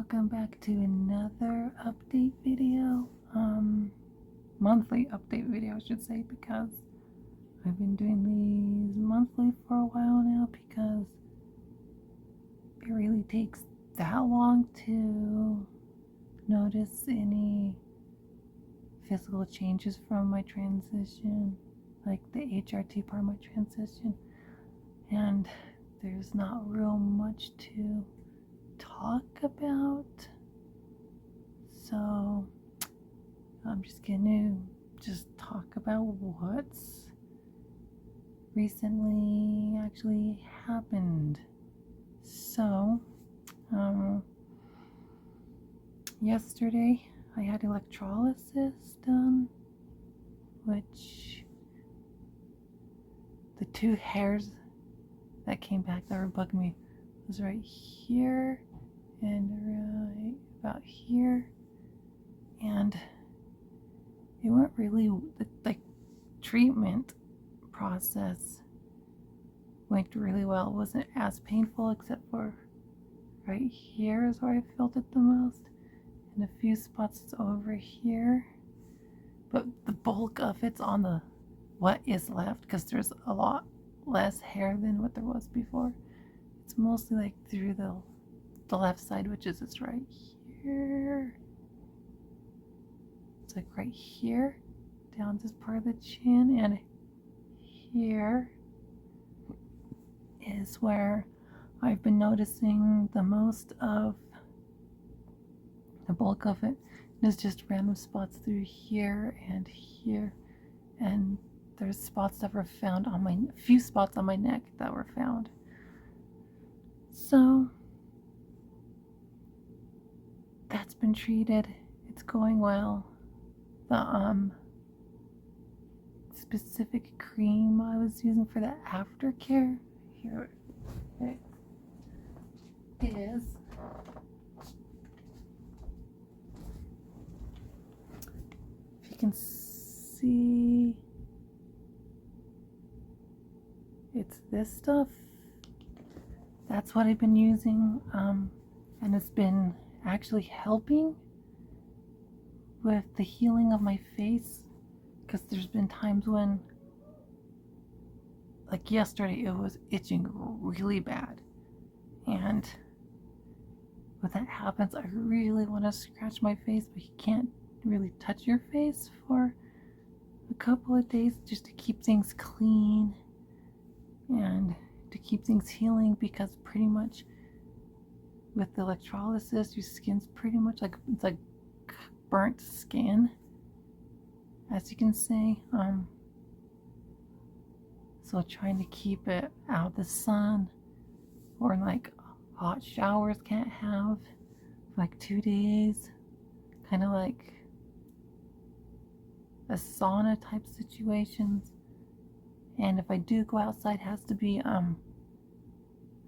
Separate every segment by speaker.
Speaker 1: welcome back to another update video, monthly update video I should say, because I've been doing these monthly for a while now because it really takes that long to notice any physical changes from my transition, like the HRT part of my transition, and there's not real much to talk about, so I'm just gonna talk about what's recently actually happened. So yesterday I had electrolysis done, which the two hairs that came back that were bugging me was right here and right about here, and it went really, like, treatment process went really well. It wasn't as painful except for right here is where I felt it the most, and a few spots over here, but the bulk of it's on the what is left, because there's a lot less hair than what there was before. It's mostly like through the left side, which is this right here. It's like right here, down this part of the chin, and here is where I've been noticing the most of the bulk of it. There's just random spots through here, and there's spots that were found on a few spots on my neck that were found. So that's been treated. It's going well. The specific cream I was using for the aftercare, here it is. If you can see, it's this stuff. That's what I've been using, and it's been actually helping with the healing of my face, because there's been times when, like yesterday, it was itching really bad, and when that happens, I really want to scratch my face, but you can't really touch your face for a couple of days just to keep things clean and to keep things healing, because pretty much with the electrolysis, your skin's pretty much like, it's like burnt skin, as you can see. So trying to keep it out of the sun, or like hot showers can't have for like 2 days, kind of like a sauna type situations. And if I do go outside, it has to be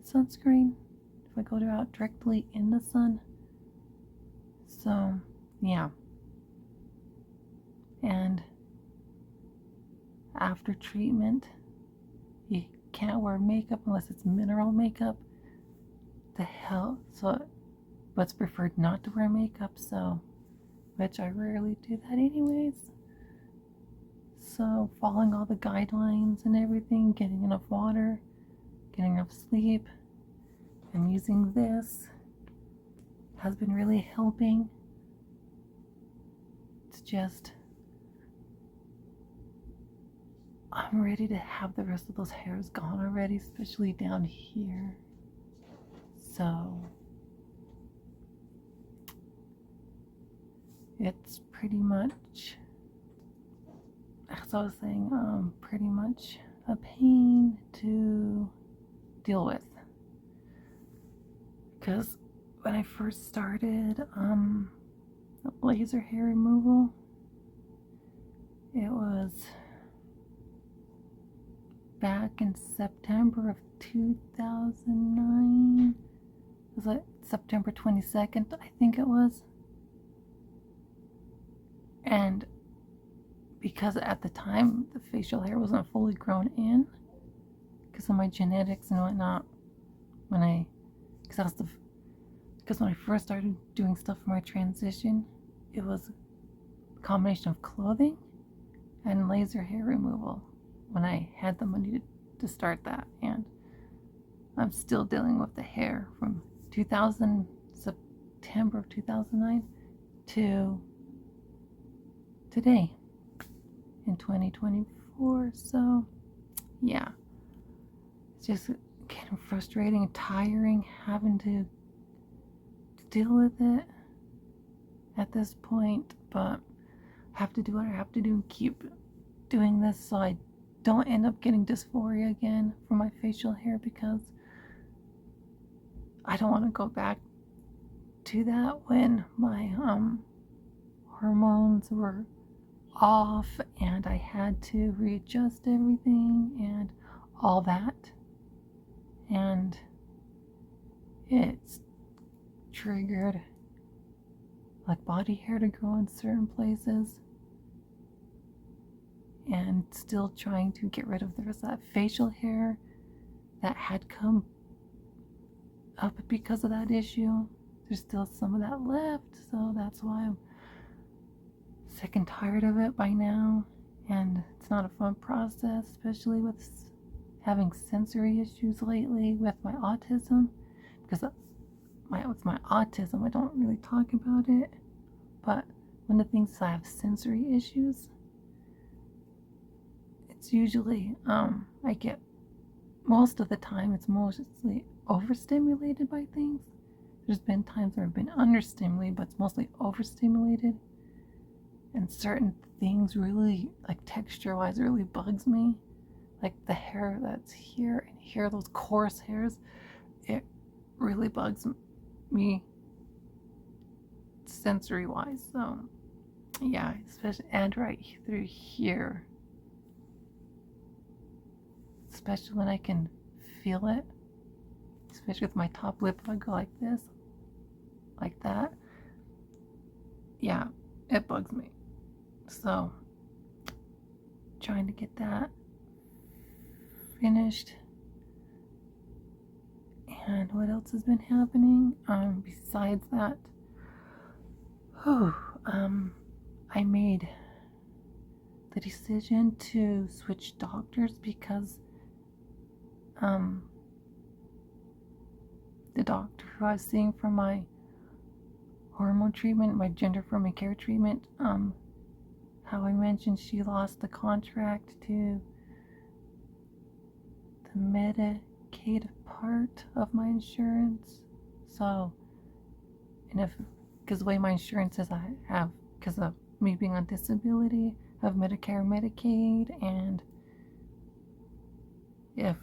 Speaker 1: sunscreen if I go out directly in the sun. So yeah, and after treatment you can't wear makeup unless it's mineral makeup. So but it's preferred not to wear makeup, so, which I rarely do that anyways. So following all the guidelines and everything, getting enough water, getting enough sleep, and using this has been really helping. It's just, I'm ready to have the rest of those hairs gone already, especially down here. So it's pretty much, as I was saying, pretty much a pain to deal with, because when I first started laser hair removal, it was back in September of 2009. Was it September 22nd, I think it was? And because at the time the facial hair wasn't fully grown in, because of my genetics and whatnot, because because when I first started doing stuff for my transition, it was a combination of clothing and laser hair removal when I had the money to start that. And I'm still dealing with the hair from September of 2009 to today in 2024. So yeah, it's just getting frustrating and tiring having to deal with it at this point, but I have to do what I have to do and keep doing this so I don't end up getting dysphoria again for my facial hair, because I don't want to go back to that when my hormones were off and I had to readjust everything and all that, and it's triggered like body hair to grow in certain places, and still trying to get rid of the rest of that facial hair that had come up because of that issue. There's still some of that left, so that's why I'm sick and tired of it by now, and it's not a fun process, especially with having sensory issues lately with my autism, because with my autism I don't really talk about it, but one of the things is I have sensory issues. It's usually I get, most of the time it's mostly overstimulated by things. There's been times where I've been understimulated, but it's mostly overstimulated, and certain things really, like texture-wise, really bugs me. Like the hair that's here and here, those coarse hairs, it really bugs me sensory-wise. So yeah, especially, and right through here, especially when I can feel it, especially with my top lip. If I go like this, like that, yeah, it bugs me. So trying to get that finished. And what else has been happening besides that? I made the decision to switch doctors because the doctor who I was seeing for my hormone treatment, my gender affirming care treatment, how I mentioned she lost the contract to the Medicaid part of my insurance. So, and because the way my insurance is, I have, because of me being on disability, I have Medicare and Medicaid, and if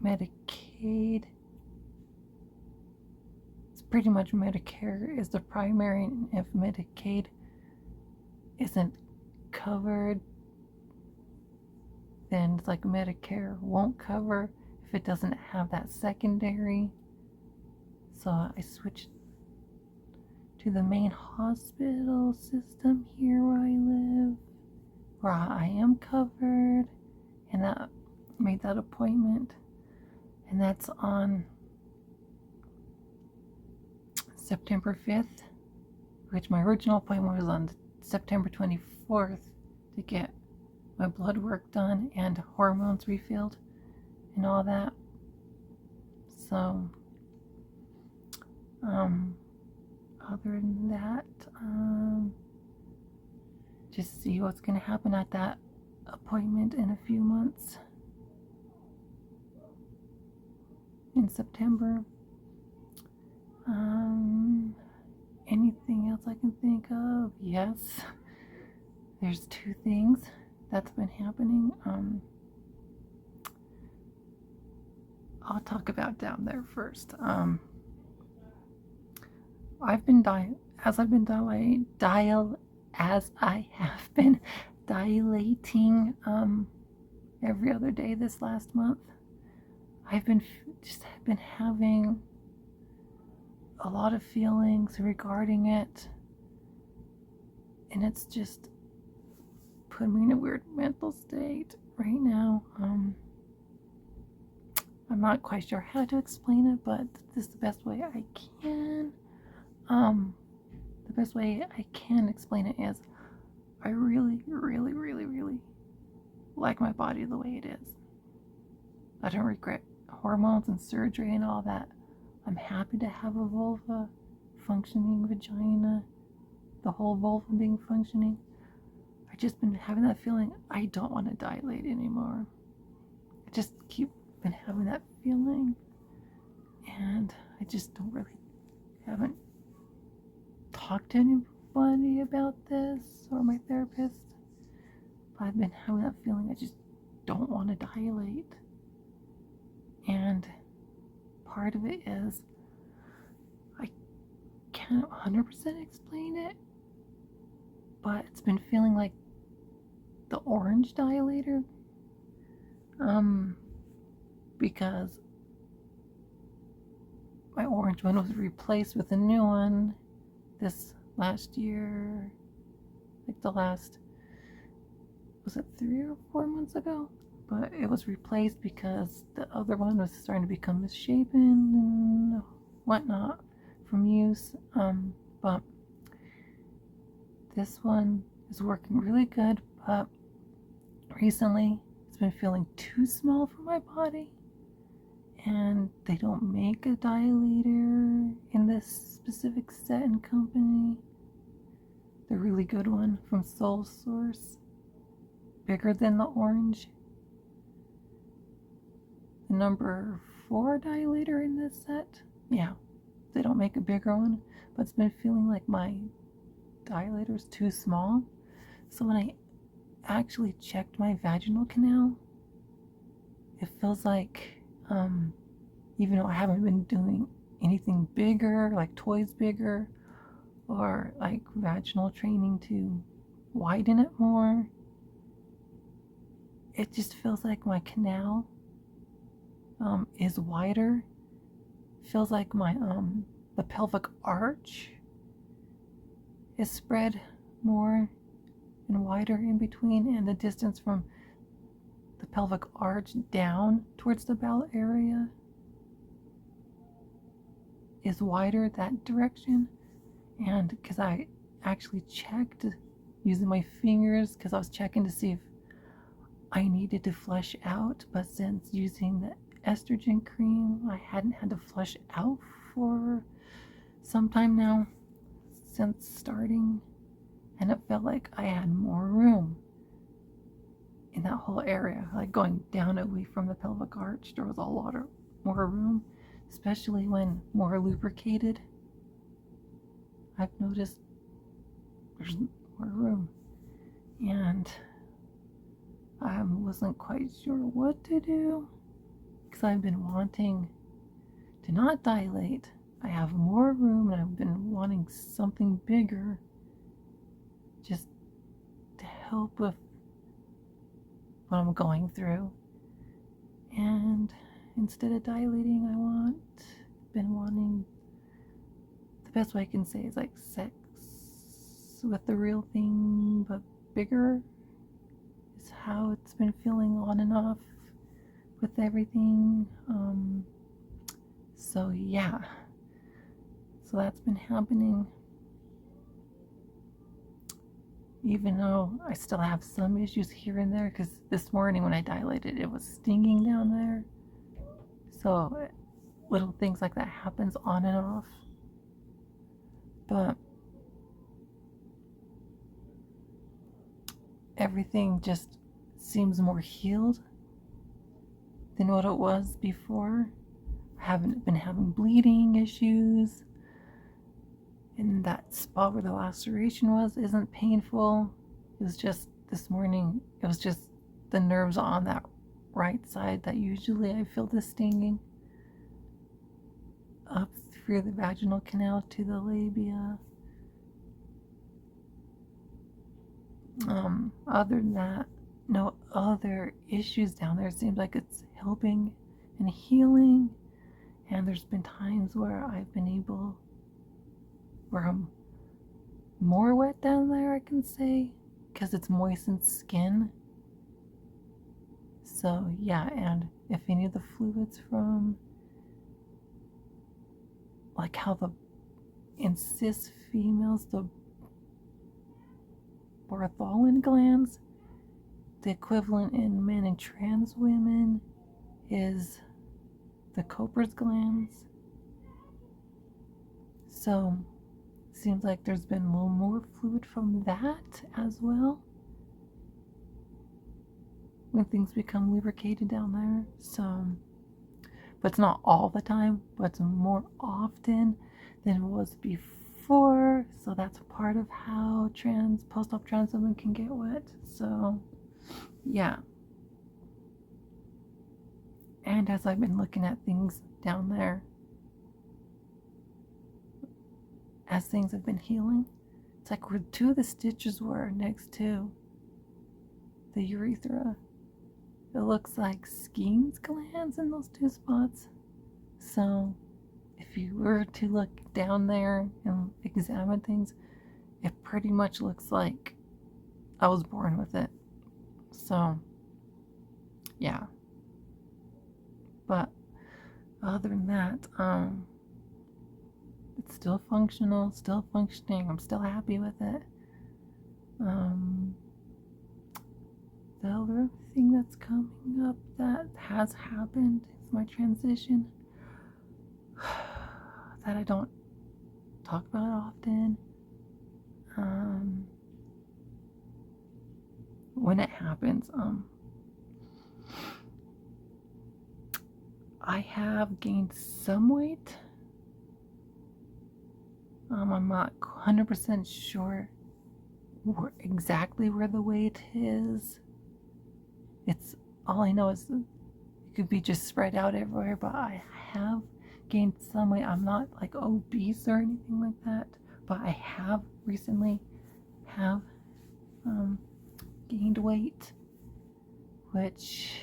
Speaker 1: Medicaid, it's pretty much Medicare is the primary, and if Medicaid isn't covered, then it's like Medicare won't cover if it doesn't have that secondary. So I switched to the main hospital system here where I live, where I am covered, and that made that appointment, and that's on September 5th, which my original appointment was on September 24th to get my blood work done and hormones refilled and all that. So other than that, just see what's going to happen at that appointment in a few months in September. Anything else I can think of? Yes, there's two things that's been happening. I'll talk about down there first. I've been as I have been dilating every other day this last month. I've been having a lot of feelings regarding it, and it's just put me in a weird mental state right now. I'm not quite sure how to explain it, but this is the best way I can. The best way I can explain it is I really, really, really, really like my body the way it is. I don't regret hormones and surgery and all that. I'm happy to have a vulva, functioning vagina, the whole vulva being functioning. I've just been having that feeling I don't want to dilate anymore. I just been having that feeling, and I just haven't talked to anybody about this or my therapist. But I've been having that feeling I just don't want to dilate. And part of it is I can't 100% explain it, but it's been feeling like the orange dilator. Because my orange one was replaced with a new one this last year, like was it 3 or 4 months ago? But it was replaced because the other one was starting to become misshapen and whatnot from use. But this one is working really good, but recently it's been feeling too small for my body, and they don't make a dilator in this specific set and company. The really good one from Soul Source, bigger than the orange. The number 4 dilator in this set, yeah, they don't make a bigger one, but it's been feeling like my dilator is too small. So when I actually checked my vaginal canal, it feels like, even though I haven't been doing anything bigger, like toys bigger, or like vaginal training to widen it more, it just feels like my canal is wider. Feels like my the pelvic arch is spread more and wider in between, and the distance from the pelvic arch down towards the bowel area is wider that direction. And because I actually checked using my fingers, because I was checking to see if I needed to flush out, but since using the estrogen cream, I hadn't had to flush out for some time now since starting, and it felt like I had more room in that whole area, like going down away from the pelvic arch. There was a lot of more room, especially when more lubricated. I've noticed there's more room, and I wasn't quite sure what to do, because I've been wanting to not dilate. I have more room, and I've been wanting something bigger just to help with what I'm going through. And instead of dilating, been wanting, the best way I can say is like sex with the real thing, but bigger, is how it's been feeling on and off with everything. So yeah, so that's been happening, even though I still have some issues here and there, because this morning when I dilated, it was stinging down there. So little things like that happens on and off, but everything just seems more healed than what it was before. I haven't been having bleeding issues, and that spot where the laceration was isn't painful. It was just this morning, it was just the nerves on that right side that usually I feel the stinging up through the vaginal canal to the labia. Other than that, no other issues down there. It seems like it's helping and healing. And there's been times where I'm more wet down there, I can say, because it's moistened skin. So yeah, and if any of the fluids from, like how in cis females, the Bartholin glands, the equivalent in men and trans women is the Cooper's glands. So seems like there's been a little more fluid from that as well when things become lubricated down there. So, but it's not all the time, but it's more often than it was before. So that's part of how post-op trans women can get wet. So yeah. And as I've been looking at things down there, as things have been healing, it's like where 2 of the stitches were next to the urethra. It looks like Skene's glands in those 2 spots. So if you were to look down there and examine things, it pretty much looks like I was born with it. So yeah. But other than that, it's still functional, still functioning. I'm still happy with it. The other thing that's coming up that has happened is my transition that I don't talk about often. When it happens, I have gained some weight. I'm not 100% sure exactly where the weight is. It's all I know is it could be just spread out everywhere, but I have gained some weight. I'm not like obese or anything like that, but I have recently gained weight, which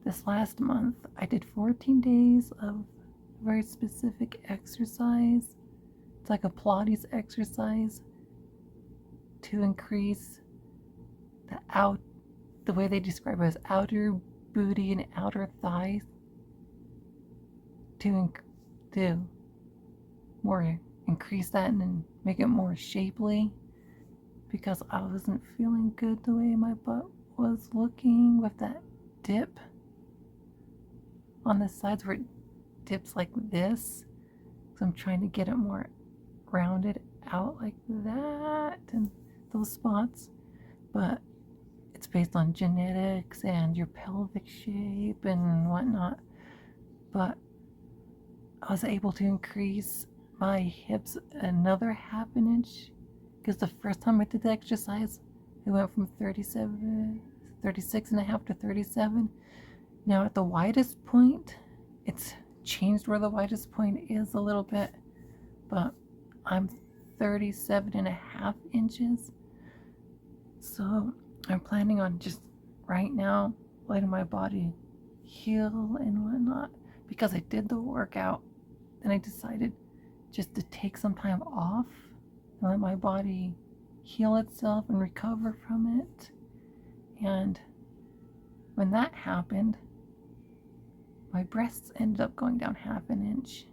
Speaker 1: this last month I did 14 days of very specific exercise. It's like a Pilates exercise to increase the way they describe it as outer booty and outer thighs, to more increase that and then make it more shapely, because I wasn't feeling good the way my butt was looking with that dip on the sides where it dips like this. So I'm trying to get it more rounded out like that and those spots, but it's based on genetics and your pelvic shape and whatnot. But I was able to increase my hips another half an inch, because the first time I did the exercise, it went from 36 and a half to 37. Now at the widest point, it's changed where the widest point is a little bit, but I'm 37 and a half inches. So I'm planning on just right now letting my body heal and whatnot, because I did the workout and I decided just to take some time off and let my body heal itself and recover from it. And when that happened, my breasts ended up going down half an inch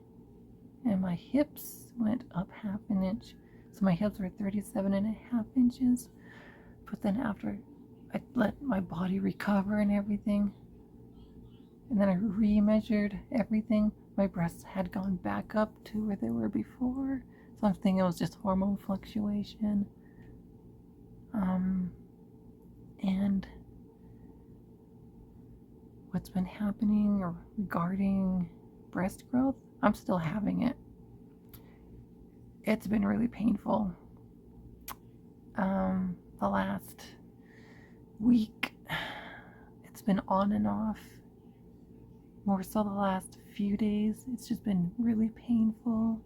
Speaker 1: and my hips went up half an inch. So my hips were 37 and a half inches. But then after I let my body recover and everything, and then I re-measured everything, my breasts had gone back up to where they were before. So I'm thinking it was just hormone fluctuation. And what's been happening regarding breast growth, I'm still having it. It's been really painful. The last week, it's been on and off. More so the last few days, it's just been really painful.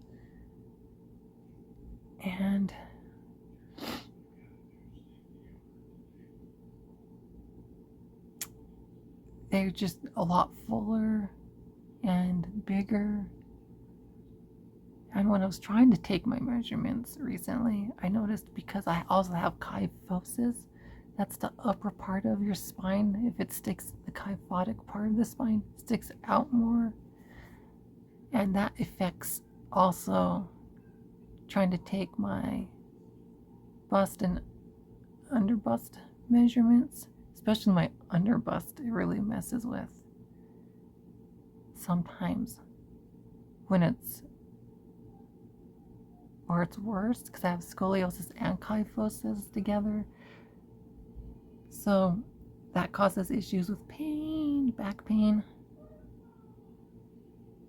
Speaker 1: And they're just a lot fuller and bigger. And when I was trying to take my measurements recently, I noticed, because I also have kyphosis, That's the upper part of your spine. If it sticks, the kyphotic part of the spine sticks out more. And that affects also trying to take my bust and underbust measurements, especially my underbust. It really messes with sometimes when it's worse, because I have scoliosis and kyphosis together. So that causes issues with pain, back pain,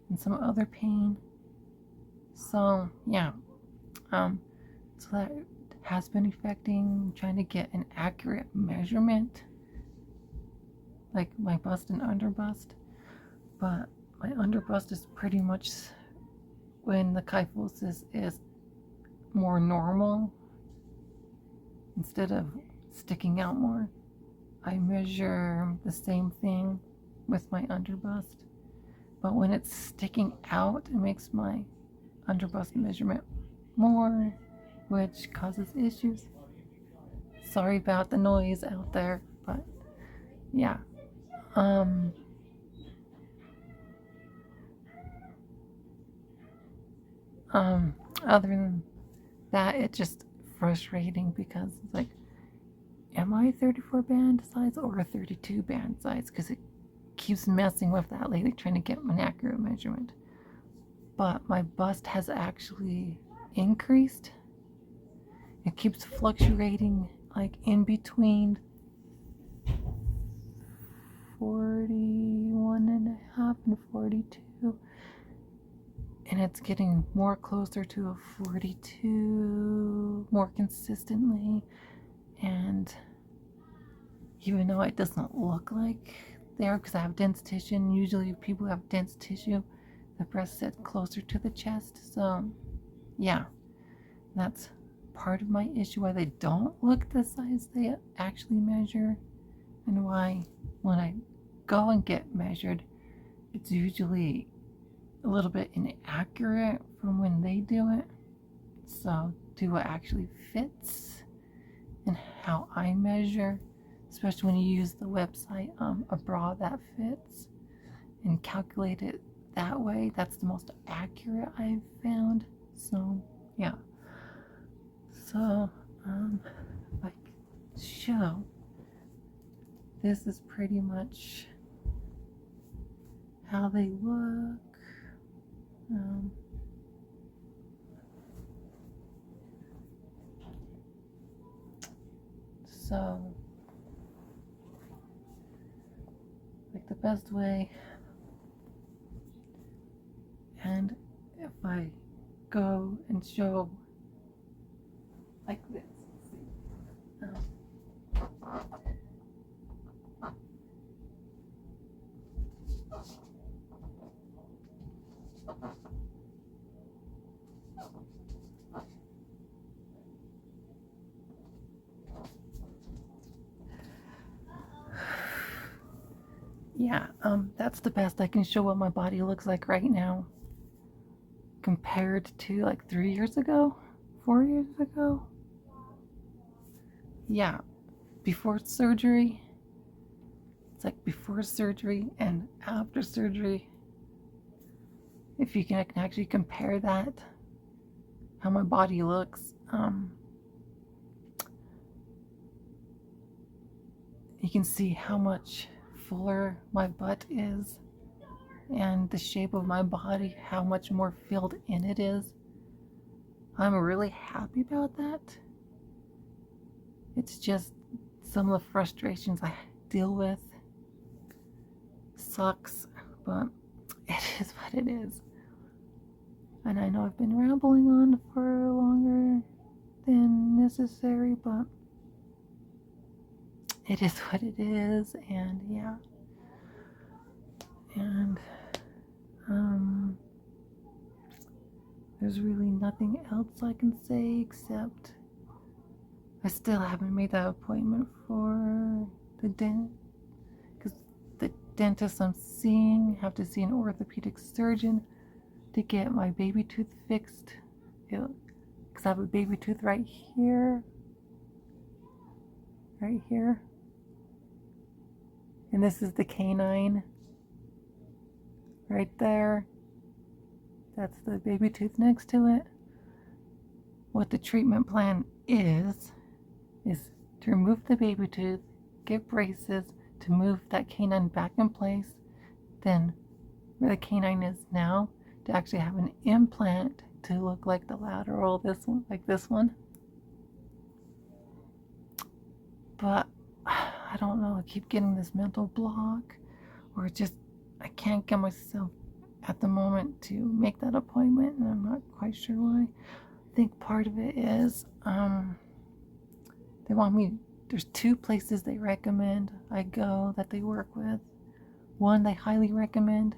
Speaker 1: and some other pain. So yeah, so that has been affecting trying to get an accurate measurement, like my bust and underbust. But my underbust is pretty much when the kyphosis is more normal, instead of sticking out more. I measure the same thing with my underbust, but when it's sticking out, it makes my underbust measurement more, which causes issues. Sorry about the noise out there, but yeah. Other than that, it's just frustrating because it's like, am I 34 band size or a 32 band size? Because it keeps messing with that lately, trying to get an accurate measurement. But my bust has actually increased. It keeps fluctuating like in between 41 and a half and 42. And it's getting more closer to a 42 more consistently. And even though it doesn't look like there, because I have dense tissue, and usually people who have dense tissue, the breast sits closer to the chest. So yeah, that's part of my issue, why they don't look the size they actually measure, and why when I go and get measured, it's usually a little bit inaccurate from when they do it. So do what actually fits and how I measure, especially when you use the website, a bra that fits, and calculate it that way. That's the most accurate I've found. So yeah. So if I show, this is pretty much how they look. So like the best way, and if I go and show like this, yeah, that's the best I can show what my body looks like right now compared to like 3 years ago, 4 years ago. Yeah, before surgery, it's like before surgery and after surgery. If you can actually compare that, how my body looks, you can see how much fuller my butt is, and the shape of my body, how much more filled in it is. I'm really happy about that. It's just some of the frustrations I deal with sucks, but it is what it is. And I know I've been rambling on for longer than necessary, but it is what it is. And yeah, and there's really nothing else I can say except I still haven't made that appointment for the dentist, because the dentist I'm seeing have to see an orthopedic surgeon to get my baby tooth fixed, because I have a baby tooth right here, right here. And this is the canine right there. That's the baby tooth next to it. What the treatment plan is to remove the baby tooth, get braces to move that canine back in place, then where the canine is now, to actually have an implant to look like the lateral, this one, like this one. But I don't know, I keep getting this mental block, or just I can't get myself at the moment to make that appointment, and I'm not quite sure why. I think part of it is they want me, there's 2 places they recommend I go that they work with. One they highly recommend,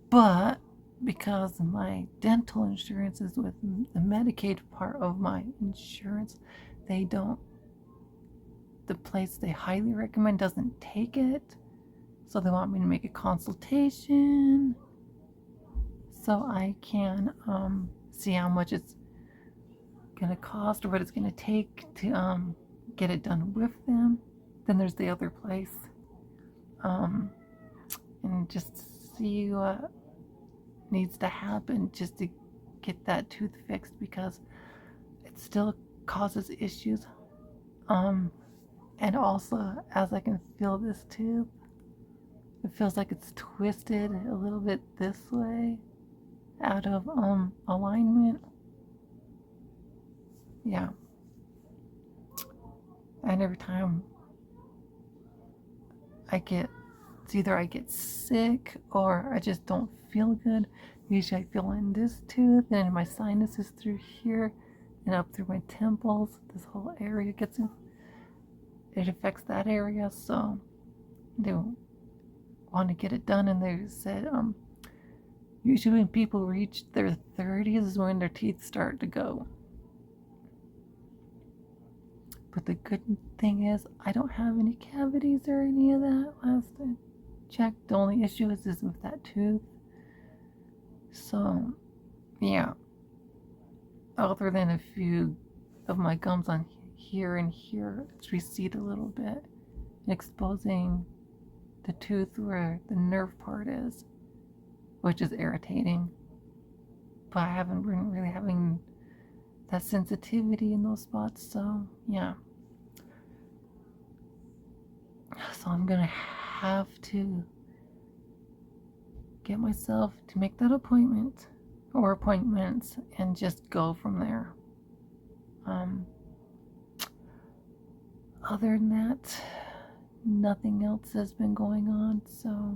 Speaker 1: but because my dental insurance is with the Medicaid part of my insurance, they don't, the place they highly recommend doesn't take it. So they want me to make a consultation so I can see how much it's gonna cost or what it's gonna take to get it done with them. Then there's the other place, and just see what needs to happen just to get that tooth fixed, because it still causes issues. And also, as I can feel this tooth, it feels like it's twisted a little bit this way, out of alignment. Yeah. And every time it's either I get sick or I just don't feel good. Usually I feel in this tooth and in my sinuses through here and up through my temples. This whole area gets in. It affects that area, so they want to get it done, and they said usually when people reach their 30s is when their teeth start to go. But the good thing is I don't have any cavities or any of that. Last I checked, the only issue is with that tooth. So yeah, other than a few of my gums on here and here, it's recede a little bit, exposing the tooth where the nerve part is, which is irritating. But I haven't been really having that sensitivity in those spots, so yeah. So I'm gonna have to get myself to make that appointment or appointments and just go from there. Other than that, nothing else has been going on, so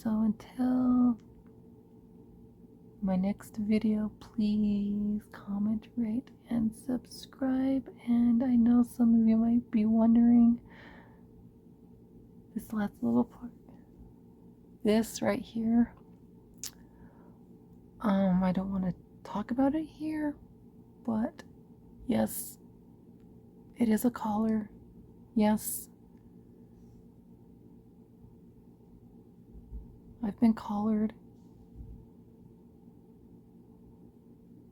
Speaker 1: until my next video, please comment, rate, and subscribe. And I know some of you might be wondering, this last little part, this right here, I don't want to talk about it here, but yes, it is a collar. Yes, I've been collared.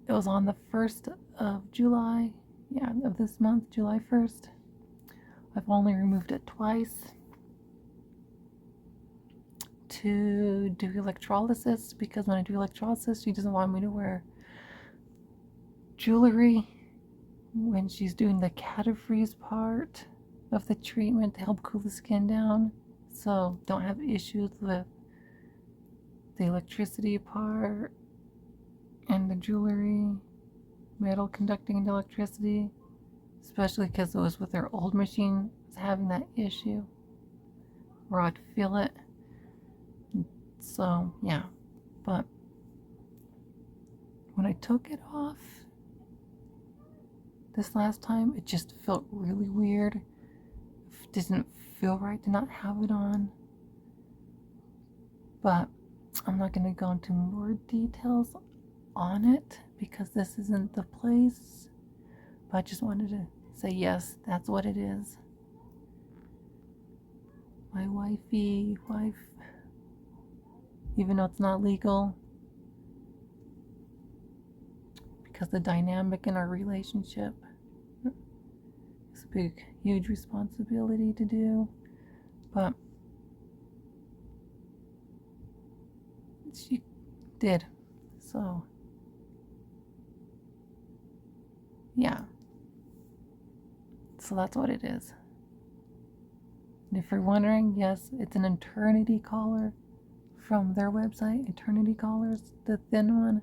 Speaker 1: It was on the 1st of July, yeah, of this month, July 1st. I've only removed it twice to do electrolysis, because when I do electrolysis, she doesn't want me to wear jewelry when she's doing the cataphrase part of the treatment to help cool the skin down. So don't have issues with the electricity part and the jewelry, metal conducting into electricity, especially because it was with her old machine, was having that issue where I'd feel it. So yeah, but when I took it off this last time, it just felt really weird. It didn't feel right to not have it on. But I'm not going to go into more details on it because this isn't the place. But I just wanted to say, yes, that's what it is. My wife, even though it's not legal, because the dynamic in our relationship is a big, huge responsibility to do. But she did. So, yeah. So that's what it is. And if you're wondering, yes, it's an eternity collar from their website. Eternity collars, the thin one.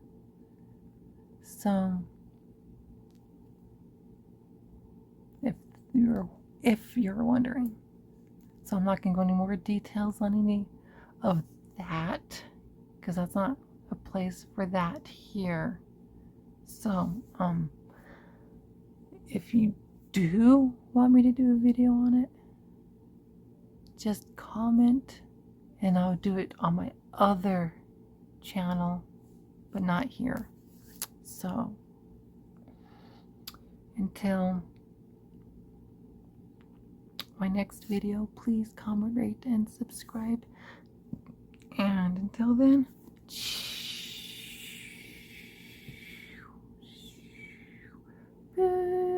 Speaker 1: So if you're wondering. So I'm not gonna go into more details on any of that, because that's not a place for that here. So if you do want me to do a video on it, just comment and I'll do it on my other channel, but not here. So until my next video, please comment, rate, and subscribe. And until then, bye.